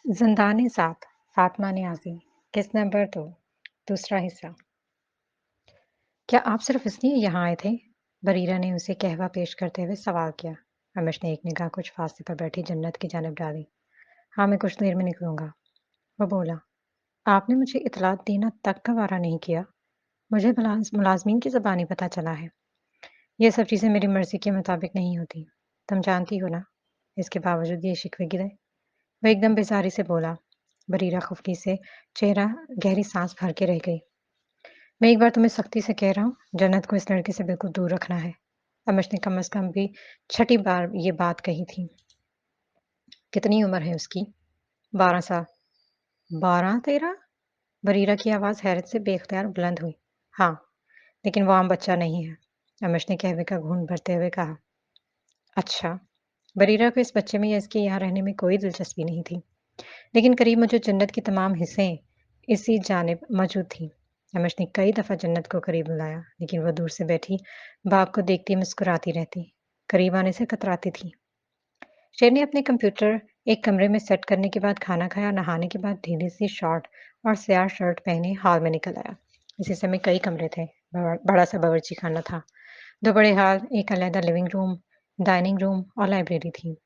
ज़िंदान साथ फातिमा नियाज़ी किस्त नंबर 2 दूसरा हिस्सा। क्या आप सिर्फ इसलिए यहाँ आए थे? बरीरा ने उसे कहवा पेश करते हुए सवाल किया। रमेश ने एक निगाह कुछ फासले पर बैठी जन्नत की जानिब डाली। हाँ, मैं कुछ देर में निकलूंगा। वो बोला। आपने मुझे इतलात देना तक का वारा नहीं किया। मुझे मुलाजमीन की ज़बानी पता चला है। ये सब चीज़ें मेरी मर्जी के मुताबिक नहीं होती। तुम जानती हो ना। इसके बावजूद ये शिकवे गिरे। वह एकदम बेजारी से बोला। बरीरा खुफली से चेहरा गहरी सांस भर के रह गई। मैं एक बार तुम्हें सख्ती से कह रहा हूँ, जन्नत को इस लड़के से बिल्कुल दूर रखना है। रमेश ने कम से कम भी छठी बार ये बात कही थी। कितनी उम्र है उसकी? 12 साल। 12-13? बरीरा की आवाज हैरत से बेख्तियार बुलंद हुई। हाँ, लेकिन वो आम बच्चा नहीं है। रमेश ने कहवे का घूंट भरते हुए कहा। अच्छा। बरीरा को इस बच्चे में या इसके यहाँ रहने में कोई दिलचस्पी नहीं थी। लेकिन करीब मुझे जन्नत की तमाम हिस्सें इसी जानिब मौजूद थीं। रमेश ने कई दफ़ा जन्नत को करीब बुलाया, लेकिन वह दूर से बैठी बाप को देखती मुस्कुराती रहती, करीब आने से कतराती थी। शेर ने अपने कंप्यूटर एक कमरे में सेट करने के बाद खाना खाया, नहाने के बाद ढीली सी शॉर्ट और स्याह शर्ट पहने हॉल में निकल आया। इसी समय कई कमरे थे। बड़ा सा बावर्ची खाना था, दो बड़े हॉल, एक अलहदा लिविंग रूम, डाइनिंग रूम और लाइब्रेरी थी।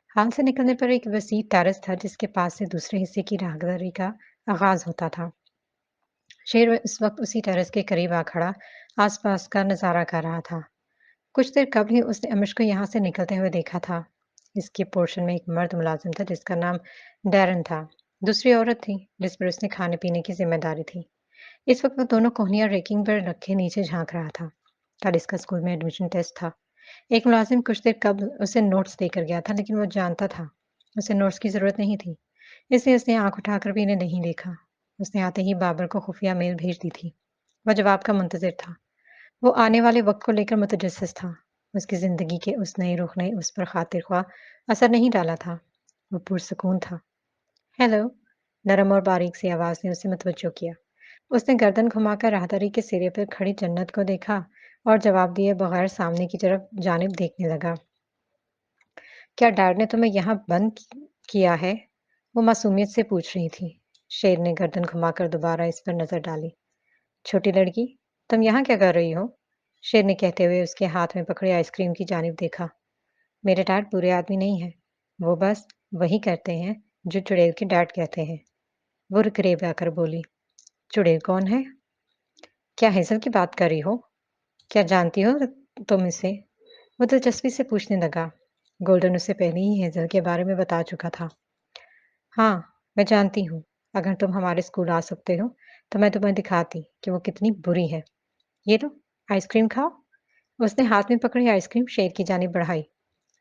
हाल से निकलने पर एक वसी टेरेस था जिसके पास से दूसरे हिस्से की राहदारी का आगाज होता था। शेर इस वक्त उसी टेरेस के करीब आ खड़ा आसपास का नजारा कर रहा था। कुछ देर कबल ही उसने अमिश को यहाँ से निकलते हुए देखा था। इसके पोर्शन में एक मर्द मुलाजिम था जिसका नाम डैरन था। दूसरी औरत थी जिस पर उसने खाने पीने की जिम्मेदारी थी। इस वक्त वो दोनों कोहनियां रेकिंग पर रखे नीचे झांक रहा था। कल इसका स्कूल में एडमिशन टेस्ट था। एक मुलाजिम कुछ देर कबल उसे नोट्स देकर गया था, लेकिन वो जानता था उसे नोट्स की जरूरत नहीं थी, इसलिए उसने आंख उठाकर भी इन्हें नहीं देखा। उसने आते ही बाबर को खुफिया मेल भेज दी थी। वह जवाब का मुंतजिर था। वो आने वाले वक्त को लेकर मुतजस्सिस था। उसकी जिंदगी के उस नए रुख ने उस पर खातिर ख्वाह असर नहीं डाला था। वो पुरसकून था। हेलो। नरम और बारीक सी आवाज ने उसे मुतवज्जो किया। उसने गर्दन घुमाकर राहदारी के सिरे पर खड़ी जन्नत को देखा और जवाब दिए बगैर सामने की तरफ जानिब देखने लगा। क्या डैड ने तुम्हें यहाँ बंद किया है? वो मासूमियत से पूछ रही थी। शेर ने गर्दन घुमाकर दोबारा इस पर नजर डाली। छोटी लड़की, तुम यहाँ क्या कर रही हो? शेर ने कहते हुए उसके हाथ में पकड़े आइसक्रीम की जानिब देखा। मेरे डैड बुरे आदमी नहीं है। वो बस वही करते हैं जो चुड़ैल के डैड कहते हैं। वो करीब आकर बोली। चुड़ैल कौन है? क्या हेजल की बात कर रही हो? क्या जानती हो तुम इसे? वो दिलचस्पी से पूछने लगा। गोल्डन उससे पहले ही हेजल के बारे में बता चुका था। हाँ, मैं जानती हूँ। अगर तुम हमारे स्कूल आ सकते हो तो मैं तुम्हें दिखाती कि वो कितनी बुरी है। ये लो, आइसक्रीम खाओ। उसने हाथ में पकड़ी आइसक्रीम शेर की जानिब बढ़ाई,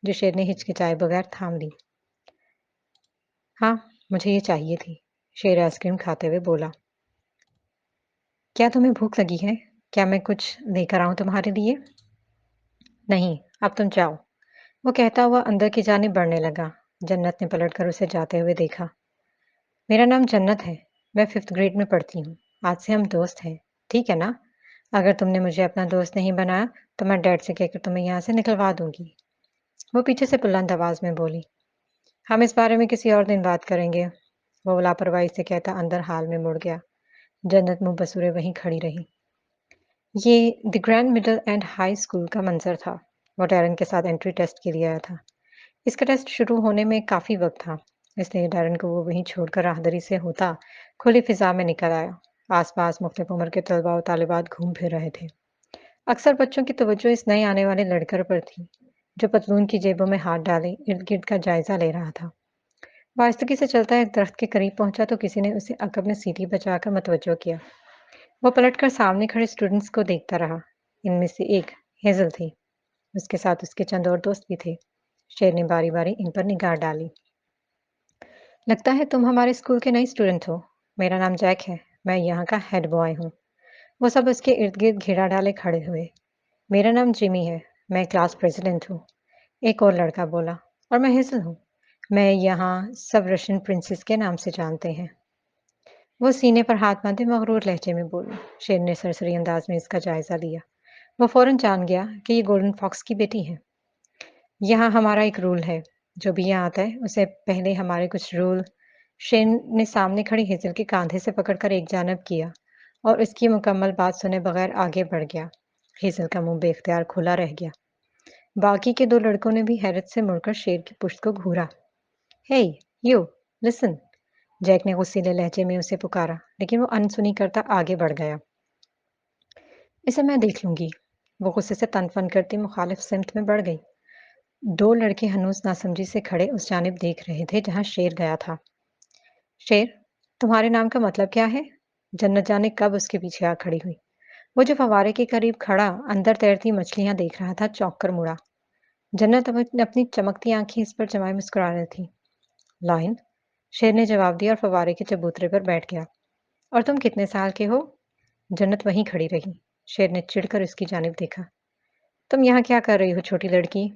जो शेर ने हिचकिचाए बगैर थाम ली। हाँ, मुझे ये चाहिए थी। शेर आइसक्रीम खाते हुए बोला। क्या तुम्हें भूख लगी है? क्या मैं कुछ लेकर आऊं तुम्हारे लिए? नहीं, अब तुम जाओ। वो कहता हुआ अंदर की जानिब बढ़ने लगा। जन्नत ने पलटकर उसे जाते हुए देखा। मेरा नाम जन्नत है। मैं 5th ग्रेड में पढ़ती हूँ। आज से हम दोस्त हैं। ठीक है ना? अगर तुमने मुझे अपना दोस्त नहीं बनाया तो मैं डैड से कहकर तुम्हें यहाँ से निकलवा दूंगी। वो पीछे से बुलंद आवाज में बोली। हम इस बारे में किसी और दिन बात करेंगे। वो लापरवाही से कहता अंदर हाल में मुड़ गया। जन्नत मुंह बसूरे वहीं खड़ी रही। ये the grand middle and high school का मंजर था। वो डैरन के साथ एंट्री टेस्ट के लिए आया था। इसका टेस्ट शुरू होने में काफी वक्त था, इसलिए डैरन को वो वहीं छोड़कर राहदरी से होता खुली फिजा में निकल आया। आसपास मुख्तलिफ उम्र के तलबा और तालिबात घूम फिर रहे थे। अक्सर बच्चों की तवज्जो इस नए आने वाले लड़कर पर थी, जो पतलून की जेबों में हाथ डाले इर्द गिर्द का जायजा ले रहा था। वास्तुकी से चलता एक दरख्त के करीब पहुंचा तो किसी ने उसे अकब में सीटी बचाकर मतवज्जो किया। वो पलटकर सामने खड़े स्टूडेंट्स को देखता रहा। इनमें से एक हेजल थी। उसके साथ उसके चंद और दोस्त भी थे। शेर ने बारी बारी इन पर निगाह डाली। लगता है तुम हमारे स्कूल के नए स्टूडेंट हो। मेरा नाम जैक है। मैं यहाँ का हेड बॉय हूँ। वो सब उसके इर्द गिर्द घेरा डाले खड़े हुए। मेरा नाम जिमी है। मैं क्लास प्रेसिडेंट हूँ। एक और लड़का बोला। और मैं हेजल हूँ। मैं यहाँ सब रशियन प्रिंसेस के नाम से जानते हैं। वो सीने पर हाथ बांधे मगरूर लहजे में बोली। शेर ने सरसरी अंदाज में इसका जायजा लिया। वो फौरन जान गया कि ये गोल्डन फॉक्स की बेटी है। यहाँ हमारा एक रूल है। जो भी यहाँ आता है उसे पहले हमारे कुछ रूल शेर ने सामने खड़ी हेजल के कांधे से पकड़कर एक जानब किया और उसकी मुकम्मल बात सुने बगैर आगे बढ़ गया। हेजल का मुंह बेख्तियार खुला रह गया। बाकी के दो लड़कों ने भी हैरत से मुड़कर शेर की पुश्त को घूरा। हे यू, लिसन! जैक ने गुस्सीले लहजे में उसे पुकारा, लेकिन वो अनसुनी करता आगे बढ़ गया। इसे मैं देख लूंगी। वो गुस्से से तनफन करती मुखालिफ सिमत में बढ़ गई। दो लड़के हनूस नासमझी से खड़े उस जानिब देख रहे थे जहां शेर गया था। शेर, तुम्हारे नाम का मतलब क्या है? जन्नत जाने कब उसके पीछे आ खड़ी हुई। वो जो फवारे के करीब खड़ा अंदर तैरती मछलियां देख रहा था, चौंक कर मुड़ा। जन्नत अपनी चमकती आंखें इस पर जमाए मुस्कुरा रही थी। लाइन, शेर ने जवाब दिया और फवारे के चबूतरे पर बैठ गया। और तुम कितने साल के हो? जन्नत वहीं खड़ी रही। शेर ने चिढ़कर उसकी जानिब देखा। तुम यहाँ क्या कर रही हो, छोटी लड़की?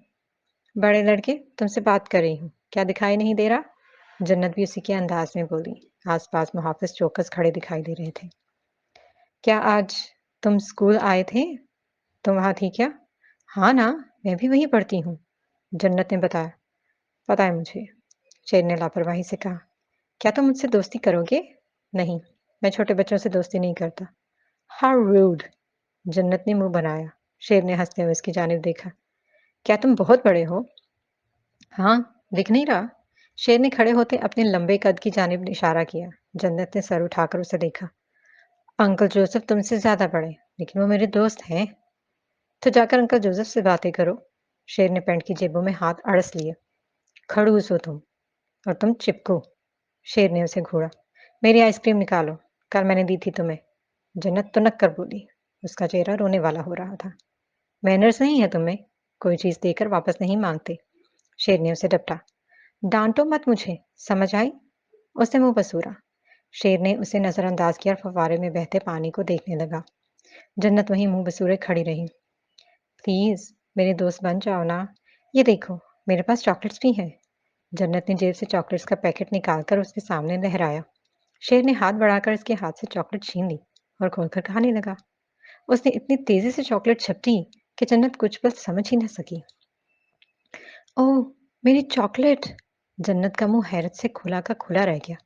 बड़े लड़के, तुमसे बात कर रही हूँ, क्या दिखाई नहीं दे रहा? जन्नत भी उसी के अंदाज में बोली। आसपास मुहाफिज चौकस खड़े दिखाई दे रहे थे। क्या आज तुम स्कूल आए थे? तुम वहां थी क्या? हाँ ना, मैं भी वहीं पढ़ती हूँ, जन्नत ने बताया। पता है मुझे, शेर ने लापरवाही से कहा। क्या तुम मुझसे दोस्ती करोगे? नहीं, मैं छोटे बच्चों से दोस्ती नहीं करता। How rude! जन्नत ने मुंह बनाया। शेर ने हंसते हुए उसकी जानिब देखा। क्या तुम बहुत बड़े हो? हाँ, दिख नहीं रहा? शेर ने खड़े होते अपने लंबे कद की जानिब इशारा किया। जन्नत ने सर उठाकर उसे देखा। अंकल जोसेफ तुमसे ज्यादा बड़े, लेकिन वो मेरे दोस्त हैं। तो जाकर अंकल जोसेफ से बातें करो। शेर ने पैंट की जेबों में हाथ अड़स लिए। खड़ूस हो तुम, और तुम चिपको। शेर ने उसे घूरा। मेरी आइसक्रीम निकालो, कल मैंने दी थी तुम्हें। जन्नत तुनक कर बोली। उसका चेहरा रोने वाला हो रहा था। मैनर्स नहीं है तुम्हें, कोई चीज देकर वापस नहीं मांगते। शेर ने उसे डपटा। डांटो मत मुझे, समझ आई? उसने मुंह बसूरा। शेर ने उसे नजरअंदाज किया और फव्वारे में बहते पानी को देखने लगा। जन्नत वहीं मुंह बसूरे खड़ी रही। प्लीज, मेरे दोस्त बन जाओ ना। ये देखो, मेरे पास चॉकलेट्स भी हैं। जन्नत ने जेब से चॉकलेट्स का पैकेट निकालकर उसके सामने लहराया। शेर ने हाथ बढ़ाकर इसके हाथ से चॉकलेट छीन ली और खोलकर खाने लगा। उसने इतनी तेजी से चॉकलेट झपटी कि जन्नत कुछ पल समझ ही न सकी। ओह! मेरी चॉकलेट! जन्नत का मुंह हैरत से खुला का खुला रह गया।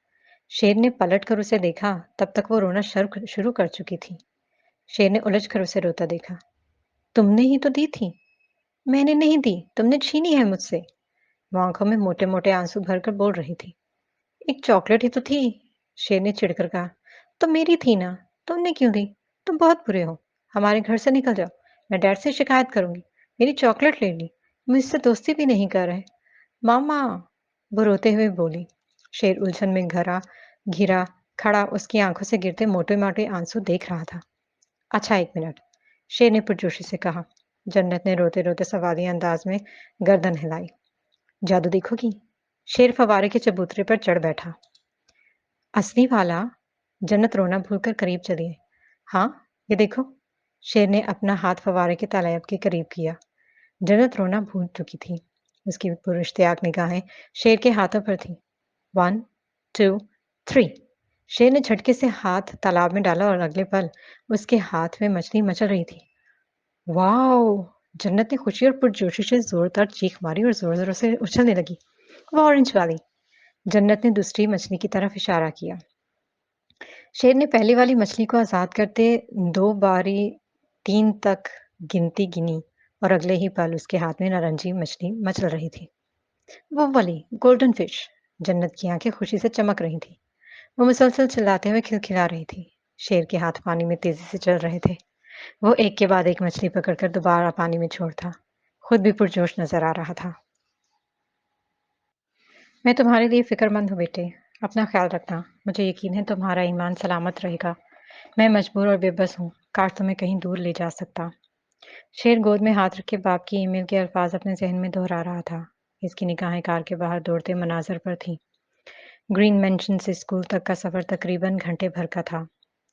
शेर ने पलटकर उसे देखा, तब तक वो रोना शुरू कर चुकी थी। शेर ने उलझकर उसे रोता देखा। तुमने ही तो दी थी। मैंने नहीं दी, तुमने छीनी है मुझसे। वो आंखों में मोटे-मोटे आंसू भरकर बोल रही थी। एक चॉकलेट ही तो थी, शेर ने चिढ़कर कहा। तो मेरी थी ना, तुमने क्यों दी? तुम बहुत बुरे हो। हमारे घर से निकल जाओ, मैं डैड से शिकायत करूंगी। मेरी चॉकलेट ले ली, मुझसे दोस्ती भी नहीं कर रहे। मामा, वो रोते हुए बोली। शेर उलझन में घिरा खड़ा उसकी आंखों से गिरते मोटे मोटे आंसू देख रहा था। अच्छा, एक मिनट, शेर ने पुरजोशी से कहा। जन्नत ने रोते रोते सवाली अंदाज में गर्दन हिलाई। जादू देखोगी? शेर फवारे के चबूतरे पर चढ़ बैठा। असली वाला? जन्नत रोना भूलकर करीब चली आई। हाँ, ये देखो। शेर ने अपना हाथ फवारे के तालाब के करीब किया। जन्नत रोना भूल चुकी थी। उसकी पुरश्त्याग निगाहें शेर के हाथों पर थीं। 1, 2, 3। शेर ने झटके से हाथ तालाब में डाला और अगले पल उसके हाथ में मछली मचल रही थी। वाओ! जन्नत ने खुशी और पुरजोशी से जोरदार चीख मारी और जोर-जोर से उछलने लगी। वो ऑरेंज वाली। जन्नत ने दूसरी मछली की तरफ इशारा किया। शेर ने पहली वाली मछली को आज़ाद करते 2 बारी 3 तक गिनती गिनी और अगले ही पल उसके हाथ में नारंगी मछली मचल रही थी। वो वाली गोल्डन फिश। जन्नत की आंखें खुशी से चमक रही थी। वो मुसलसल चिल्लाते हुए खिलखिला रही थी। शेर के हाथ पानी में तेजी से चल रहे थे। वो एक के बाद एक मछली पकड़कर दोबारा पानी में छोड़ता। खुद भी पुरजोश नजर आ रहा था। मैं तुम्हारे लिए फ़िक्रमंद हूँ बेटे। अपना ख़्याल रखना। मुझे यकीन है तुम्हारा ईमान सलामत रहेगा। मैं मजबूर और बेबस हूँ। काश तुम्हें कहीं दूर ले जा सकता। शेर गोद में हाथ रखे बाप की ईमेल के अल्फाज अपने ज़हन में दोहरा रहा था। इसकी निगाहें कार के बाहर दौड़ते मनाज़र पर थीं। ग्रीन मेंशन से स्कूल तक का सफ़र तकरीबन घंटे भर का था।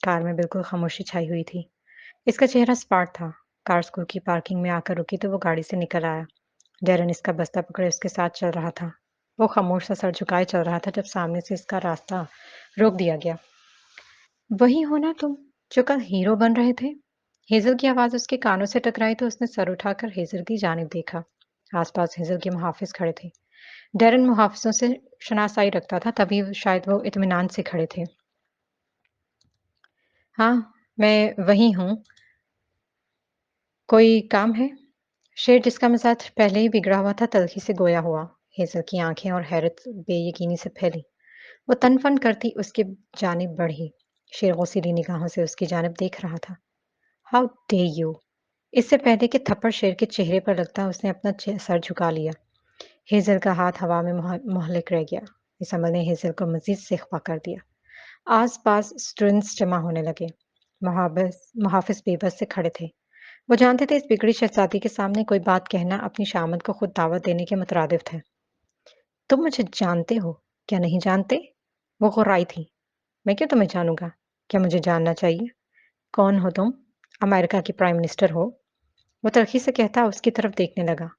कार में बिल्कुल खामोशी छाई हुई थी। इसका चेहरा स्पार्ट था। कार स्कूल की पार्किंग में आकर रुकी तो वो गाड़ी से निकल आया। डैरेन इसका बस्ता पकड़े उसके साथ चल रहा था। वो खामोश सा सर झुकाए चल रहा था जब सामने से इसका रास्ता रोक दिया गया। वही हो ना तुम, जो कल हीरो बन रहे थे? हेजल की आवाज उसके कानों से टकराई तो उसने सर उठाकर हेजल की जानिब देखा। आसपास हेजल के मुहाफिज खड़े थे। डैरेन मुहाफ़िज़ों से शनासाई रखता था, तभी शायद वो इत्मीनान से खड़े थे। हाँ, मैं वही हूँ। कोई काम है? शेर जिसका मिज़ाज पहले ही बिगड़ा हुआ था, तल्ख़ी से गोया हुआ। हेज़ल की आँखें और हैरत बेयकीनी से फैली। वो तन-फन करती उसकी जानिब बढ़ी। शेर गौसीली निगाहों से उसकी जानिब देख रहा था। How dare you! इससे पहले कि थप्पड़ शेर के चेहरे पर लगता, उसने अपना सर झुका लिया। हेज़ल का हाथ हवा में मुहल्लिक रह गया। इस अमल ने हेज़ल को मज़ीद सिख्वा कर दिया। आस-पास स्टूडेंट्स जमा होने लगे। मुहाफ़िज़ बेबस से खड़े थे। वो जानते थे इस बिगड़ी शहज़ादी के सामने कोई बात कहना अपनी शामत को खुद दावत देने के मुतरादिफ है। तुम मुझे जानते हो, क्या नहीं जानते? वो गुर्राई थी। मैं क्यों तुम्हें जानूँगा? क्या मुझे जानना चाहिए? कौन हो तुम? अमेरिका की प्राइम मिनिस्टर हो? वो तल्ख़ी से कहता उसकी तरफ देखने लगा।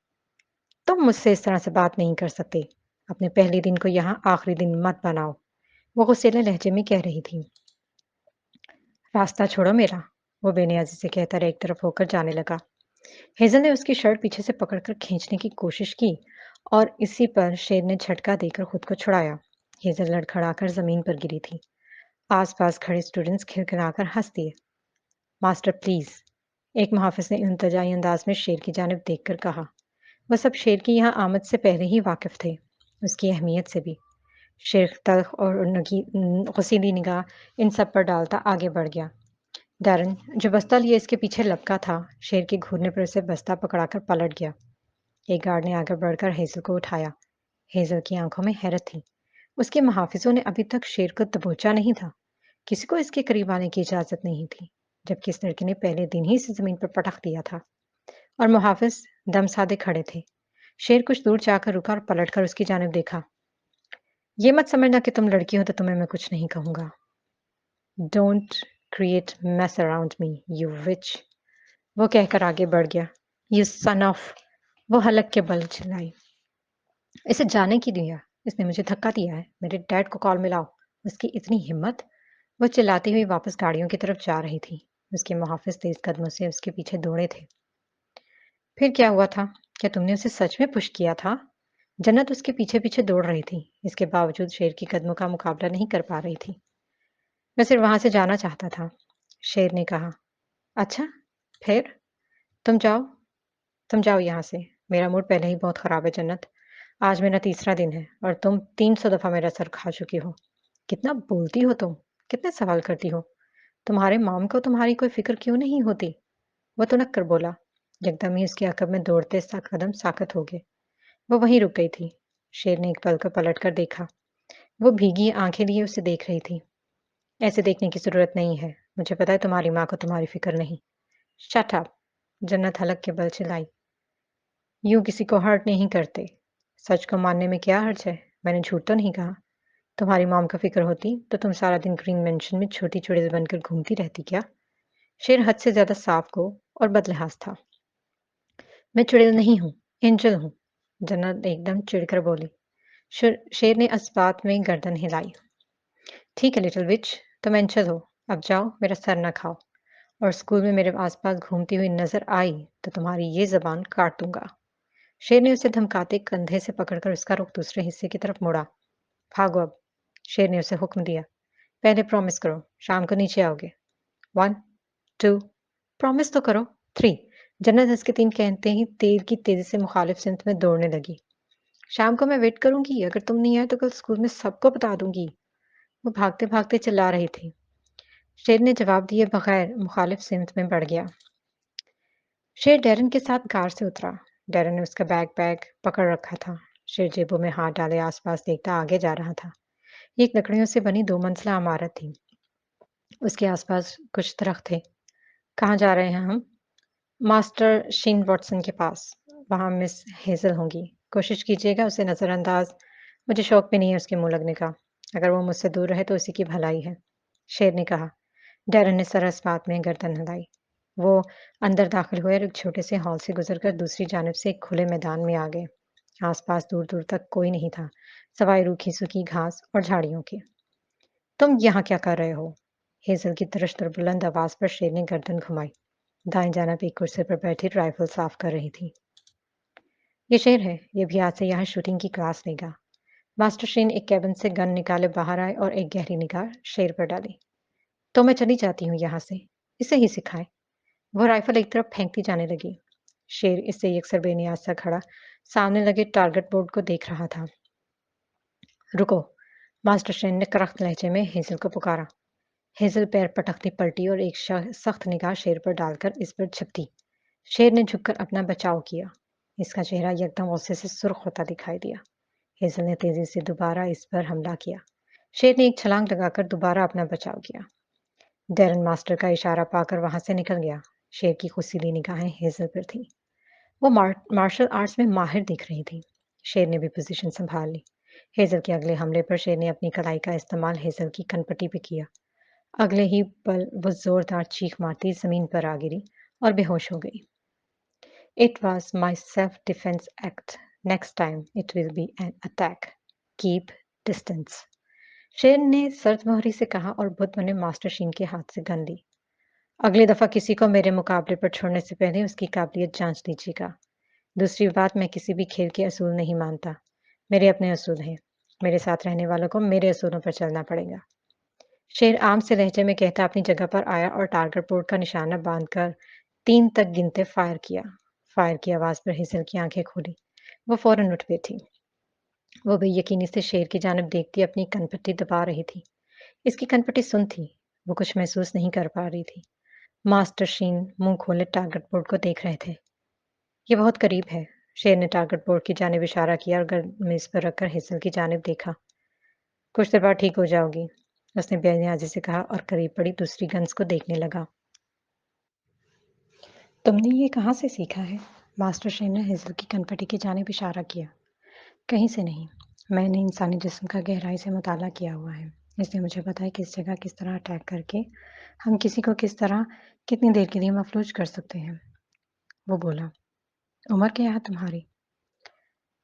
तुम मुझसे इस तरह से बात नहीं कर सकते। अपने पहले दिन को यहाँ आखिरी दिन मत बनाओ। वो गुस्सैले लहजे में कह रही थी। रास्ता छोड़ो मेरा, वो बेनियाजी से कहकर एक तरफ होकर जाने लगा। हेज़ल ने उसकी शर्ट पीछे से पकड़कर खींचने की कोशिश की और इसी पर शेर ने झटका देकर खुद को छुड़ाया। हेज़ल लड़खड़ाकर ज़मीन पर गिरी थी। आस-पास खड़े स्टूडेंट्स खिलखिलाकर हँस दिए। मास्टर प्लीज़, एक मुहाफ़िज़ ने इल्तिजाई अंदाज में शेर की जानिब देखकर कहा। वह सब शेर की यहाँ आमद से पहले ही वाकिफ़ थे, उसकी अहमियत से भी। शेर तल्ख़ और गुस्सीली निगाह इन सब पर डालता आगे बढ़ गया। डैरेन, जो बस्ता लिए इसके पीछे लपका था, शेर के घूरने पर उसे बस्ता पकड़ाकर पलट गया। एक गार्ड ने आगे बढ़कर हेज़ल को उठाया। हेज़ल की आंखों में हैरत थी। उसके मुहाफ़िज़ों ने अभी तक शेर को दबोचा नहीं था। किसी को इसके करीब आने की इजाज़त नहीं थी, जबकि इस लड़के ने पहले दिन ही इसे ज़मीन पर पटक दिया था। और मुहाफ़िज़ दम साधे खड़े थे। शेर कुछ दूर जाकर रुका और पलटकर उसकी जानिब देखा। ये मत समझना कि तुम लड़की हो तो तुम्हें मैं कुछ नहीं कहूँगा। Don't create mess around me, you which! वो कहकर आगे बढ़ गया। You son of! वो हलक के बल चिल्लाई। इसे जाने की दिया, इसने मुझे धक्का दिया है। मेरे डैड को कॉल मिलाओ। उसकी इतनी हिम्मत! वो चिल्लाती हुई वापस गाड़ियों की तरफ जा रही थी। उसके मुहाफ़िज़ तेज़ कदमों से उसके पीछे दौड़े थे। फिर क्या हुआ था? क्या तुमने उसे सच में पुश किया था? जन्नत उसके पीछे-पीछे दौड़ रही थी। इसके बावजूद शेर की कदमों का मुकाबला नहीं कर पा रही थी। मैं सिर्फ वहाँ से जाना चाहता था, शेर ने कहा। अच्छा, फिर? तुम जाओ, तुम जाओ यहाँ से। मेरा मूड पहले ही बहुत ख़राब है जन्नत। आज मेरा तीसरा दिन है और तुम 300 दफ़ा मेरा सर खा चुकी हो। कितना बोलती हो तुम? कितने सवाल करती हो? तुम्हारे मॉम को तुम्हारी कोई फ़िक्र क्यों नहीं होती? वो तुनक कर बोला। एकदम ही उसके अकब में दौड़ते सा कदम साकत हो गए। वो वहीं रुक गई थी। शेर ने एक पल को पलट कर देखा। वो भीगी आंखें लिए उसे देख रही थी। ऐसे देखने की ज़रूरत नहीं है। मुझे पता है तुम्हारी माँ को तुम्हारी फ़िक्र नहीं। Shut up! जन्नत हलक के बल चिल्लाई। यूँ किसी को हर्ट नहीं करते। सच को मानने में क्या हर्ज है? मैंने झूठ तो नहीं कहा। तुम्हारी मॉम को फ़िक्र होती तो तुम सारा दिन ग्रीन मैंशन में छोटी चुड़ैल बनकर घूमती रहती क्या? शेर हद से ज़्यादा साफ गो और बदलिहाज़ था। मैं चुड़ैल नहीं हूँ, एंजल हूँ। जन्नत एकदम चिढ़कर बोली। शेर ने इस बात में गर्दन हिलाई। ठीक है लिटिल विच, तुम एंजल हो। अब जाओ, मेरा सर न खाओ। और स्कूल में मेरे आसपास घूमती हुई नजर आई तो तुम्हारी ये जबान काट दूंगा। शेर ने उसे धमकाते कंधे से पकड़कर उसका रुख दूसरे हिस्से की तरफ मोड़ा। भागो अब, शेर ने उसे हुक्म दिया। पहले प्रॉमिस करो, शाम को नीचे आओगे। 1, 2, प्रॉमिस तो करो। 3। जन्नत हंस के 3 कहते ही तेल की तेजी से मुखालिफ सिमत में दौड़ने लगी। शाम को मैं वेट करूंगी, अगर तुम नहीं आए तो कल स्कूल में सबको बता दूंगी। वो भागते भागते चिल्ला रही थी। शेर ने जवाब दिए बगैर मुखालिफ सिमत में बढ़ गया। शेर डैरेन के साथ कार से उतरा। डैरेन ने उसका बैग पकड़ रखा था। शेर जेबों में हाथ डाले आसपास देखता आगे जा रहा था। एक लकड़ियों से बनी 2 मंजिला इमारत थी। उसके आसपास कुछ दरख्त थे। कहाँ जा रहे हैं हम? मास्टर शीन वॉटसन के पास। वहाँ मिस हेज़ल होंगी। कोशिश कीजिएगा उसे नज़रअंदाज। मुझे शौक भी नहीं है उसके मुंह लगने का। अगर वो मुझसे दूर रहे तो उसी की भलाई है, शेर ने कहा। डैरेन ने सरस बात में गर्दन हिलाई। वो अंदर दाखिल हुए और एक छोटे से हॉल से गुजरकर दूसरी जानिब से एक खुले मैदान में आ गए। आसपास दूर-दूर तक कोई नहीं था, सवाए रूखी-सूखी घास और झाड़ियों के। तुम यहाँ क्या कर रहे हो? हेज़ल की दरश्त और बुलंद आवाज़ पर शेर ने गर्दन घुमाई। दाएं जानिब एक कुर्सी पर बैठी राइफल साफ कर रही थी। ये शेर है, ये भी आज से यहाँ शूटिंग की क्लास लेगा। मास्टर शेन एक कैबिन से गन निकाले बाहर आए और एक गहरी निगाह शेर पर डाली। तो मैं चली जाती हूँ यहाँ से, इसे ही सिखाए। वो राइफल एक तरफ फेंकती जाने लगी। शेर इससे यकसर बेनियाज सा खड़ा सामने लगे टारगेट बोर्ड को देख रहा था। रुको! मास्टर शेन ने करख्त लहजे में हेज़ल को पुकारा। हेज़ल पैर पटकती पलटी और एक सख्त निगाह शेर पर डालकर इस पर झपटी। शेर ने झुककर अपना बचाव किया। इसका चेहरा यकदम गुस्से से सुर्ख होता दिखाई दिया। हेज़ल ने तेजी से दोबारा इस पर हमला किया। शेर ने एक छलांग लगाकर दोबारा अपना बचाव किया। डैरेन मास्टर का इशारा पाकर वहां से निकल गया। शेर की खुसीली निगाहें हेज़ल पर थीं। वो मार्शल आर्ट्स में माहिर दिख रही थी। शेर ने भी पोजीशन संभाल ली। हेज़ल के अगले हमले पर शेर ने अपनी कलाई का इस्तेमाल हेज़ल की कनपटी पे किया। अगले ही पल वो जोरदार चीख मारती जमीन पर आ गिरी और बेहोश हो गई। It was my self defence act. Next time it will be an attack. Keep distance. शेर ने सर्द मोहरी से कहा और बुद्ध ने मास्टर शीन के हाथ से गन ली। अगली दफा किसी को मेरे मुकाबले पर छोड़ने से पहले उसकी काबिलियत जांच लीजिएगा। दूसरी बात, मैं किसी भी खेल के असूल नहीं मानता। मेरे अपने असूल हैं। मेरे साथ रहने वालों को मेरे असूलों पर चलना पड़ेगा। शेर आम से लहजे में कहता अपनी जगह पर आया और टारगेट बोर्ड का निशाना बांधकर 3 तक गिनते फायर किया। फायर की आवाज पर हिसल की आंखें खुली। वो फौरन उठ बैठी। वो बेयकीनी से शेर की जानिब देखती अपनी कनपट्टी दबा रही थी। इसकी कनपट्टी सुन थी। वो कुछ महसूस नहीं कर पा रही थी। मास्टर शीन मुंह खोले टारगेट बोर्ड को देख रहे थे। ये बहुत करीब है। शेर ने टारगेट बोर्ड की जानिब इशारा किया और गन मेज पर रखकर हिसल की जानिब देखा। कुछ देर बाद ठीक हो जाओगी, उसने बेनियाजी से कहा और करीब पड़ी दूसरी गन्स को देखने लगा। तुमने ये कहाँ से सीखा है? मास्टर शेन ने हिजल की कनपटी की जानिब इशारा किया। कहीं से नहीं। मैंने इंसानी जिस्म का गहराई से मुताला किया हुआ है। इसलिए मुझे पता है किस जगह किस तरह अटैक करके हम किसी को किस तरह कितनी देर के लिए मफलूज कर सकते हैं। वो बोला। उम्र क्या है तुम्हारी?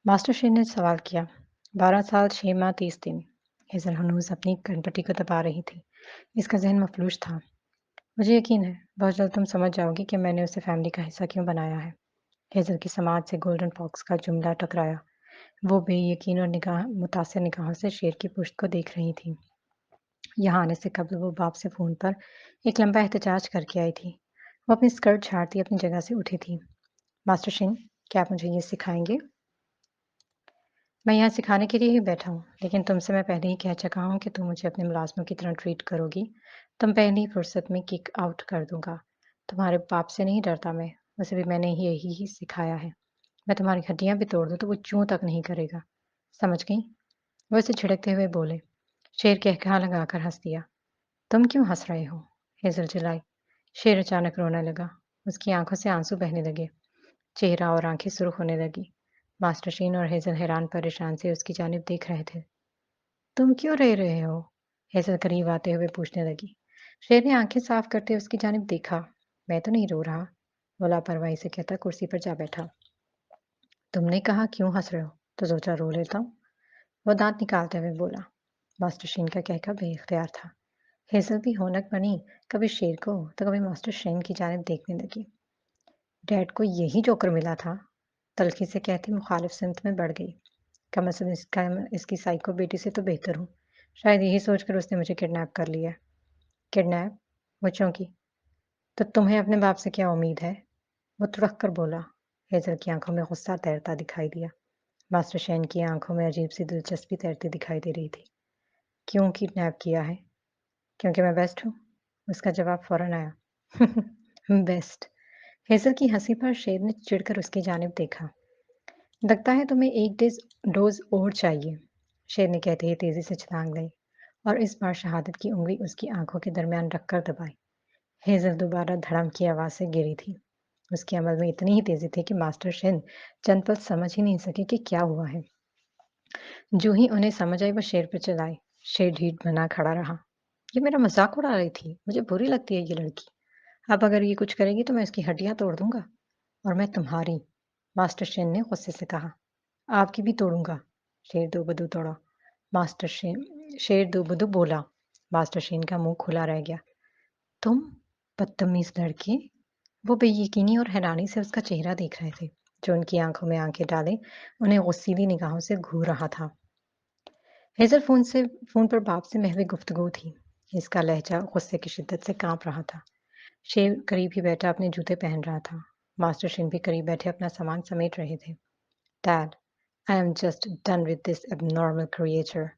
मास्टर शेन ने सवाल किया। 12 साल 6 माह 30 दिन। हिजल हनूज अपनी कनपटी को दबा रही थी। इसका जहन मफलूज था। मुझे यकीन है बहुत जल्द तुम समझ जाओगी कि मैंने उसे फैमिली का हिस्सा क्यों बनाया है। हेजल की समाज से गोल्डन फॉक्स का जुमला टकराया। वो बेयकीन और निगाह मुतासिर निगाहों से शेर की पुश्त को देख रही थी। यहाँ आने से कबल वो बाप से फोन पर एक लंबा एहतजाज करके आई थी। वो अपनी स्कर्ट झाड़ती अपनी जगह से उठी थी। मास्टर सिंह, क्या आप मुझे ये सिखाएंगे? मैं यहाँ सिखाने के लिए ही बैठा हूँ, लेकिन तुमसे मैं पहले ही कह चुका हूँ कि तुम मुझे अपने मुलाजमों की तरह ट्रीट करोगी। तुम पहली फुर्सत में किक आउट कर दूंगा। तुम्हारे बाप से नहीं डरता मैं, उसे भी मैंने यही ही सिखाया है। मैं तुम्हारी हड्डियां भी तोड़ दूं तो वो चूं तक नहीं करेगा। समझ गई? वो उसे झिड़कते हुए बोले। शेर कहकहा लगाकर हंस दिया। तुम क्यों हंस रहे हो? हेजल चिल्लाई। शेर अचानक रोने लगा। उसकी आंखों से आंसू बहने लगे। चेहरा और आंखें सुर्ख होने लगी। मास्टर शीन और हेजल हैरान परेशान से उसकी जानिब देख रहे थे। तुम क्यों रो रहे हो? हेजल करीब आते हुए पूछने लगी। शेर ने आंखें साफ करते उसकी जानिब देखा। मैं तो नहीं रो रहा। वो लापरवाही से कहता कुर्सी पर जा बैठा। तुमने कहा क्यों हंस रहे हो, तो सोचा रो लेता हूँ। वो दांत निकालते हुए बोला। मास्टर शीन का कहकर बेइख्तियार था। हेजल भी होनक बनी, कभी शेर को तो कभी मास्टर शीन की जानिब देखने लगी। डैड को यही जोकर मिला था, तल्खी से कहती मुखालिफ सिमत में बढ़ गई। कम अज़ कम इसकी साइको बेटी से तो बेहतर हूँ। शायद यही सोचकर उसने मुझे किडनैप कर लिया। किडनैप? वो चौंकी। तो तुम्हें अपने बाप से क्या उम्मीद है? वो तुड़क कर बोला। हेजल की आंखों में गुस्सा तैरता दिखाई दिया। मास्टर शैन की आंखों में अजीब सी दिलचस्पी तैरती दिखाई दे रही थी। क्यों किडनैप किया है? क्योंकि मैं बेस्ट हूँ। उसका जवाब फौरन आया। बेस्ट। हेजल की हंसी पर शेर ने चिढ़कर उसकी जानिब देखा। लगता है तुम्हें एक डोज और चाहिए। शेर ने कहते ही तेजी से छलांग ली और इस बार शहादत की उंगली उसकी आंखों के दरमियान रखकर दबाई। हेजल दोबारा धड़म की आवाज से गिरी थी। उसके अमल में इतनी ही तेजी थी कि मास्टर शेन चंद पल समझ ही नहीं सके कि क्या हुआ है। जो ही उन्हें समझ आई वो शेर पर चलाए। शेर ढीठ बना खड़ा रहा। ये मेरा मजाक उड़ा रही थी। मुझे बुरी लगती है ये लड़की। अब अगर ये कुछ करेगी तो मैं इसकी हड्डियां तोड़ दूंगा। और मैं तुम्हारी। मास्टर शेन ने गुस्से से कहा। आपकी भी तोड़ूंगा। शेर दो बदू तोड़ा। मास्टर शेन शेर दो बदू बोला। मास्टर शेन का मुंह खुला रह गया। तुम बदतमीज लड़के। वो बेयकीनी और हैरानी से उसका चेहरा देख रहे थे। जो उनकी आंखों में आंखें डाले उन्हें गुस्सीली निगाहों से घूर रहा था। हेजल फोन पर बाप से महवी गुफ्तगू थी। इसका लहजा गुस्से की शिद्दत से कांप रहा था। शेर करीब ही बैठा अपने जूते पहन रहा था। मास्टर शिन भी करीब बैठे अपना सामान समेट रहे थे। Dad, I am just done with this abnormal creature,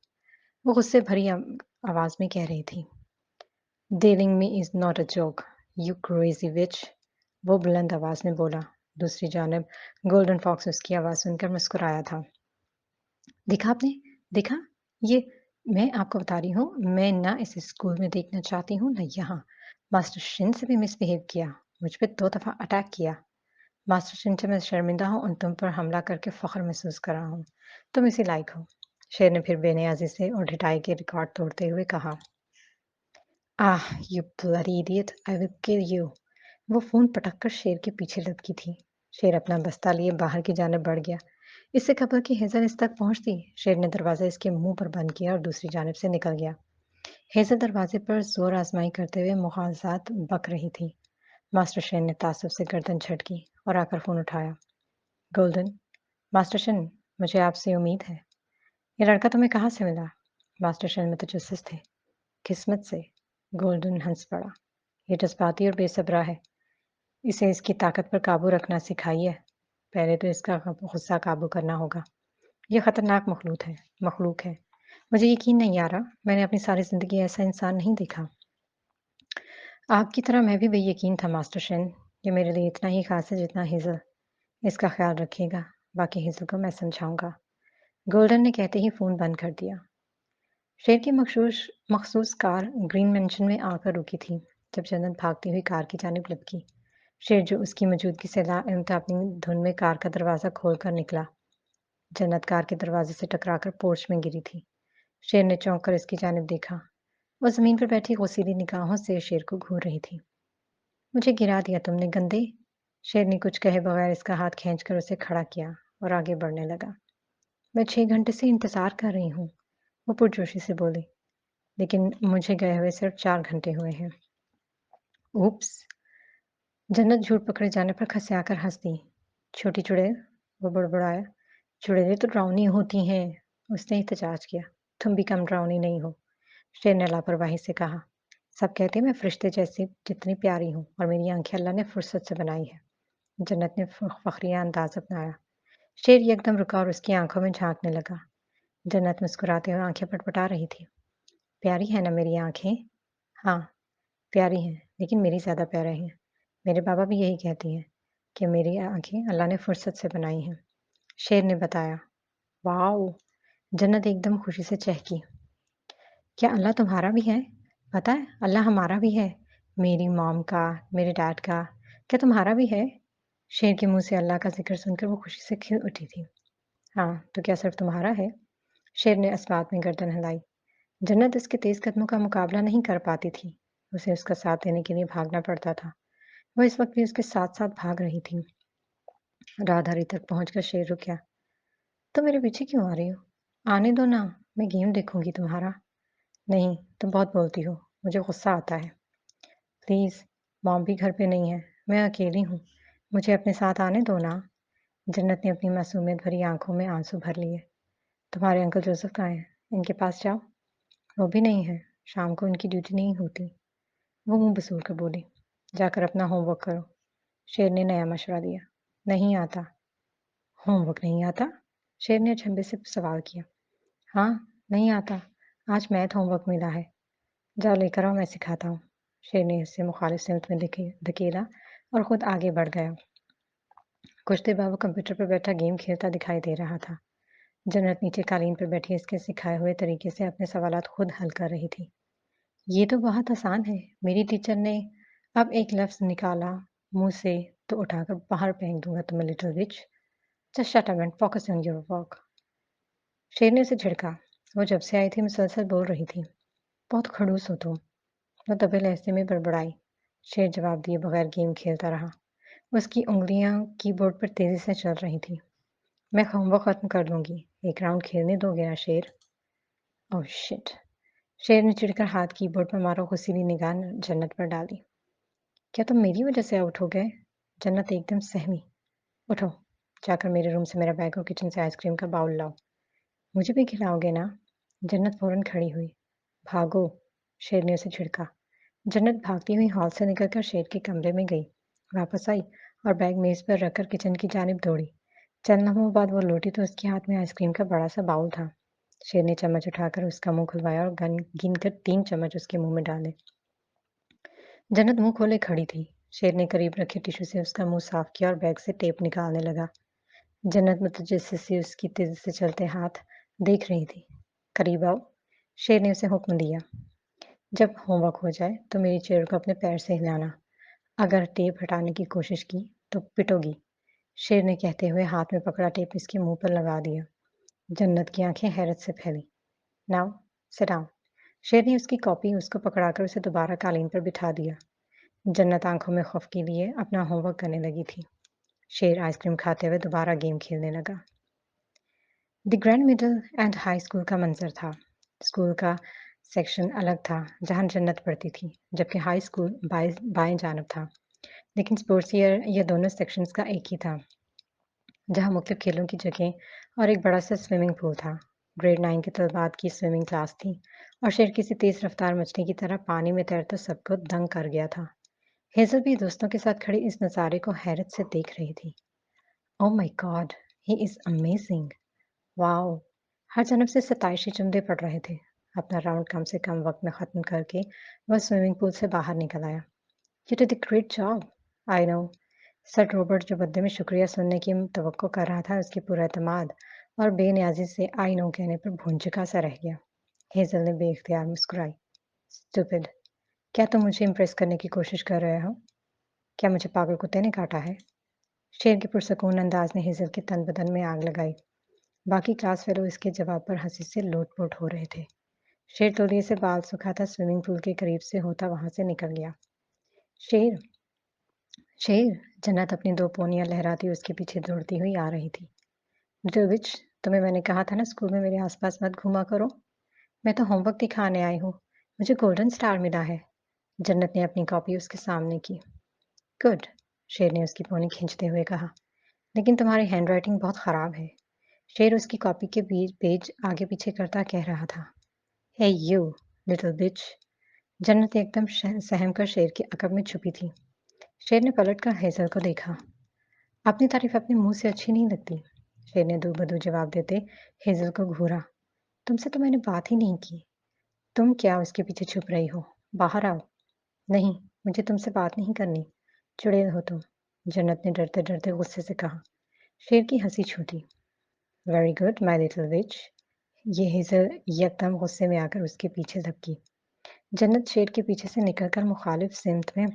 वो गुस्से भरी आवाज में कह रही थी। Dealing me is not a joke, you crazy witch, वो बुलंद आवाज में बोला। दूसरी जानब गोल्डन फॉक्स उसकी आवाज सुनकर मुस्कुराया था। देखा आपने, देखा, ये मैं आपको बता रही हूँ, मैं ना इसे स्कूल में देखना चाहती हूँ ना यहाँ। मास्टर शिन से भी मिसबिहेव किया, मुझ पे 2 दफा अटैक किया। मास्टर शिन से मैं शर्मिंदा हूँ और तुम पर हमला करके फख्र महसूस कर रहा हूँ। तुम इसी लायक हो। शेर ने फिर बेनियाजी से और ढिठाई के रिकॉर्ड तोड़ते हुए कहा। Ah, you bloody idiot, I will kill you. वो फोन पटक कर शेर के पीछे लटकी थी। शेर अपना बस्ता लिए बाहर की जानब बढ़ गया। इससे खबर कि हेजल इस तक पहुंचती, शेर ने दरवाजा इसके मुंह पर बंद किया और दूसरी जानब से निकल गया। हेजल दरवाजे पर जोर आजमाई करते हुए मुहावजात बक रही थी। मास्टर शेर ने तासुब से गर्दन झटकी और आकर फोन उठाया। गोल्डन, मास्टर शन, मुझे आपसे उम्मीद है। ये लड़का तुम्हें कहाँ से मिला? मास्टर शन में तजस्सुस थे। किस्मत से। गोल्डन हंस पड़ा। ये जज्बाती और बेसब्रा है। इसे इसकी ताकत पर काबू रखना सिखाइए। पहले तो इसका गुस्सा काबू करना होगा। यह खतरनाक मखलूक है। मुझे यकीन नहीं आ रहा, मैंने अपनी सारी जिंदगी ऐसा इंसान नहीं देखा। आपकी तरह मैं भी बेयकीन था मास्टर शेन। ये मेरे लिए इतना ही खास है जितना हेजल। इसका ख्याल रखिएगा, बाकी हेजल को मैं समझाऊंगा। गोल्डन ने कहते ही फोन बंद कर दिया। शेर की मखसूस कार ग्रीन मेंशन में आकर रुकी थी। जब जन्नत भागती हुई कार की जानिब लपकी, शेर जो उसकी मौजूदगी से लाइमता अपनी धुन में कार का दरवाजा खोलकर निकला। जन्नत कार के दरवाजे से टकराकर पोर्च में गिरी थी। शेर ने चौंक कर इसकी जानिब देखा। वो जमीन पर बैठी गुस्सीली निगाहों से शेर को घूर रही थी। मुझे गिरा दिया तुमने, गंदे। शेर ने कुछ कहे बगैर इसका हाथ खींचकर उसे खड़ा किया और आगे बढ़ने लगा। मैं 6 घंटे से इंतजार कर रही हूँ, वो पुरजोशी से बोली। लेकिन मुझे गए हुए सिर्फ 4 घंटे हुए हैं। ऊप्स। जन्नत झूठ पकड़े जाने पर खसियाकर हंस दी। छोटी चुड़ैल, वो बड़बड़ाया। चुड़ैलें तो डरावनी होती हैं, उसने एहतजाज किया। तुम भी कम डरावनी नहीं हो, शेर ने लापरवाही से कहा। सब कहते हैं मैं फरिश्ते जैसी जितनी प्यारी हूँ और मेरी आंखें अल्लाह ने फुर्सत से बनाई है। जन्नत ने फखरिया अंदाज अपनाया। शेर एकदम रुका और उसकी आंखों में झांकने लगा। जन्नत मुस्कुराते हुए आंखें पटपटा रही थी। प्यारी है ना मेरी आंखें? हाँ, प्यारी हैं, लेकिन मेरी ज़्यादा प्यारे हैं। मेरे बाबा भी यही कहती हैं कि मेरी आंखें अल्लाह ने फुर्सत से बनाई हैं। शेर ने बताया। वाओ! जन्नत एकदम खुशी से चहकी। क्या अल्लाह तुम्हारा भी है? पता है, अल्लाह हमारा भी है। मेरी मॉम का, मेरे डैड का। क्या तुम्हारा भी है? शेर के मुंह से अल्लाह का जिक्र सुनकर वो खुशी से खिल उठी थी। हाँ, तो क्या सिर्फ तुम्हारा है? शेर ने इस्बात में गर्दन हिलाई। जन्नत उसके तेज कदमों का मुकाबला नहीं कर पाती थी। उसे उसका साथ देने के लिए भागना पड़ता था। वो इस वक्त भी उसके साथ साथ भाग रही थी। राधारी तक पहुंचकर शेर रुक गया। तुम मेरे पीछे क्यों आ रही हो? आने दो ना, मैं गेम देखूंगी तुम्हारा। नहीं, तुम बहुत बोलती हो, मुझे गुस्सा आता है। प्लीज, मॉम भी घर पे नहीं है, मैं अकेली हूँ, मुझे अपने साथ आने दो ना। जन्नत ने अपनी मासूमियत भरी आंखों में आंसू भर लिए। तुम्हारे अंकल जोसेफ कहाँ हैं? इनके पास जाओ। वो भी नहीं है, शाम को उनकी ड्यूटी नहीं होती। वो मुंह बसूल कर बोली। जाकर अपना होमवर्क करो। शेर ने नया मशवरा दिया। नहीं आता। होमवर्क नहीं आता? शेर ने अचंभे से सवाल किया। हाँ, नहीं आता। आज मैथ होमवर्क मिला है। जाओ लेकर आओ, मैं सिखाता हूँ। शेर ने उससे मुखालिफ सिमत में धकेला और खुद आगे बढ़ गया। कुछ देर बाद वो कंप्यूटर पर बैठा गेम खेलता दिखाई दे रहा था। जन्नत नीचे कालीन पर बैठी इसके सिखाए हुए तरीके से अपने सवालात खुद हल कर रही थी। ये तो बहुत आसान है। मेरी टीचर ने अब एक लफ्ज निकाला मुंह से तो उठाकर बाहर फेंक दूंगा तुम्हें, little which. Just shut up and focus on your work. शेर ने उसे झिड़का। वो जब से आई थी मुसलसल बोल रही थी। बहुत खड़ूस हो तुम। वो दबे लहजे में बड़बड़ाई। शेर जवाब दिए बगैर गेम खेलता रहा। उसकी उंगलियां कीबोर्ड पर तेजी से चल रही थी। मैं होमवर्क खत्म कर लूंगी, एक राउंड खेलने दोगे ना शेर? Oh shit. शेर ने चिढ़कर हाथ कीबोर्ड पर मारो गुस्सीली निगाह जन्नत पर डाली। क्या तुम मेरी वजह से आउट हो गए? जन्नत एकदम सहमी। उठो, जाकर मेरे रूम से मेरा बैग और किचन से आइसक्रीम का बाउल लाओ। मुझे भी खिलाओगे ना? जन्नत फौरन खड़ी हुई। भागो, शेर ने उसे छिड़का। जन्नत भागती हुई हॉल से निकलकर शेर के कमरे में गई। वापस आई और बैग मेज पर रखकर किचन की जानिब दौड़ी। चंद लम्हों बाद वो लौटी तो उसके हाथ में आइसक्रीम का बड़ा सा बाउल था। शेर ने चम्मच उठाकर उसका मुंह खुलवाया और गिनकर 3 चम्मच उसके मुंह में डाले। जन्नत मुंह खोले खड़ी थी। शेर ने करीब रखे टिश्यू से उसका मुंह साफ किया और बैग से टेप निकालने लगा। जन्नत मुतजस्सिस सी उसकी तेजी से चलते हाथ देख रही थी। करीब आओ, शेर ने उसे हुक्म दिया। जब होमवर्क हो जाए तो मेरी चेयर को अपने पैर से हिलाना। अगर टेप हटाने की कोशिश की तो पिटोगी। शेर ने कहते हुए हाथ में पकड़ा टेप इसके मुंह पर लगा दिया। जन्नत की आंखें हैरत से फैली। Now sit down. शेर ने उसकी कॉपी उसको पकड़ाकर उसे दोबारा कालीन पर बिठा दिया। जन्नत आंखों में खौफ के लिए अपना होमवर्क करने लगी थी। शेर आइसक्रीम खाते हुए दोबारा गेम खेलने लगा। The grand middle and high school का मंजर था। स्कूल का सेक्शन अलग था जहां जन्नत पढ़ती थी, जबकि हाई स्कूल बाएं जानब था। लेकिन स्पोर्ट्स ईयर ये दोनों सेक्शंस का एक ही था, जहां मुख्तलिफ खेलों की जगह और एक बड़ा सा स्विमिंग पूल था। ग्रेड 9 के तलबात की स्विमिंग क्लास थी और शेर किसी तेज रफ्तार मछली की तरह पानी में तैरते सबको दंग कर गया था। हेजल भी दोस्तों के साथ खड़ी इस नज़ारे को हैरत से देख रही थी। Oh my God, he is amazing. Wow! हर जानब से सताइशी जुमले पड़ रहे थे। अपना राउंड कम से कम वक्त में ख़त्म करके वह स्विमिंग पूल से बाहर निकल आया। You did a great job. I know. Sir Robert जो बदले में शुक्रिया सुनने की तवक्को कर रहा था, उसकी पुरएतमाद और बेनियाजी से आई नो कहने पर भुंचका सा रह गया। हेजल ने बेइख्तियार मुस्कुराई। स्टूपिड, क्या तुम मुझे इम्प्रेस करने की कोशिश कर रहे हो? क्या मुझे पागल कुत्ते ने काटा है? शेर के पुरसकून अंदाज ने हेजल के तन बदन में आग लगाई। बाकी क्लास फेलो इसके जवाब पर हंसी से लोटपोट हो रहे थे। शेर तौलिए से बाल सुखाता स्विमिंग पूल के करीब से होता वहां से निकल गया। शेर, शेर! जन्नत अपनी 2 पोनियां लहराती उसके पीछे दौड़ती हुई आ रही थी। लिटिल विच, तुम्हें मैंने कहा था ना स्कूल में मेरे आसपास मत घूमा करो। मैं तो होमवर्क दिखाने आई हूँ। मुझे गोल्डन स्टार मिला है। जन्नत ने अपनी कॉपी उसके सामने की। गुड, शेर ने उसकी पोनी खींचते हुए कहा। लेकिन तुम्हारी हैंडराइटिंग बहुत खराब है। शेर उसकी कॉपी के बीच पेज आगे पीछे करता कह रहा था। हे यू, लिटिल बिच। जन्नत एकदम सहम कर शेर के अकब में छुपी थी। शेर ने पलटकर हेजल को देखा। अपनी तारीफ अपने मुंह से अच्छी नहीं लगती। शेर ने दो बदू जवाब देते हेजल को घूरा। तुमसे तो मैंने बात ही नहीं की। तुम क्या उसके पीछे छुप रही हो? बाहर आओ। नहीं, मुझे तुमसे बात नहीं करनी। चुड़ैल हो तुम, जन्नत ने डरते डरते गुस्से से कहा। शेर की हंसी छूटी। वेरी गुड माय लिटिल विच। ये हेजल यकदम गुस्से में आकर उसके पीछे धपकी। जन्नत शेर के पीछे से निकलकर मुखालिफ सिमत में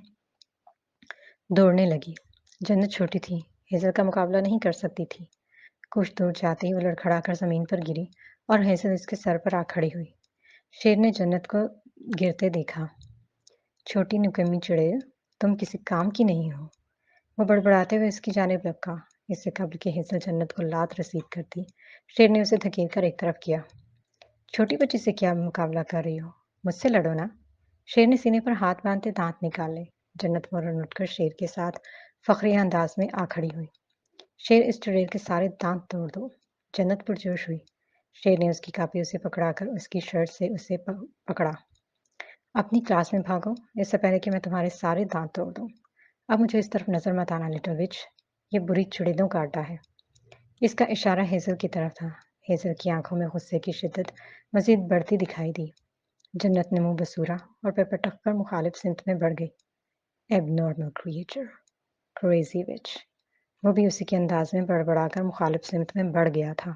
दौड़ने लगी। जन्नत छोटी थी, हेजल का मुकाबला नहीं कर सकती थी। कुछ दूर जाते ही वो लड़खड़ाकर जमीन पर गिरी और हेजल इसके सर पर आ खड़ी हुई। शेर ने जन्नत को गिरते देखा। छोटी निकम्मी चुड़ैल, तुम किसी काम की नहीं हो। वो बड़बड़ाते हुए उसकी जानिब लपका। इससे कब्ल कि हेजल जन्नत को लात रसीद करती, शेर ने उसे धकेल कर एक तरफ किया। छोटी बच्ची से क्या मुकाबला कर रही हो? मुझसे लड़ो ना। शेर ने सीने पर हाथ बांधते दांत निकाले। जन्नत फौरन उठकर शेर के साथ फखरिया अंदाज में आ खड़ी हुई। शेर, इस चुड़ैल के सारे दांत तोड़ दो। जन्नत पुरजोश हुई। शेर ने उसकी कापी उसे पकड़ाकर उसकी शर्ट से उसे पकड़ा। अपनी क्लास में भागो, इससे पहले कि मैं तुम्हारे सारे दांत तोड़ दूं। अब मुझे इस तरफ नजर मत आना लिटिल विच। ये बुरी चुड़ैलों का अड्डा है। इसका इशारा हेजल की तरफ था। हेजल की आंखों में गुस्से की शिद्दत मजीद बढ़ती दिखाई दी। जन्नत ने मुंह बसूरा और फिर पटक कर मुखालिफ सिमत में बढ़ गई। Abnormal creature, crazy witch. वो भी उसी के अंदाज में बड़बड़ाकर मुखालिफ सिमत में बढ़ गया था।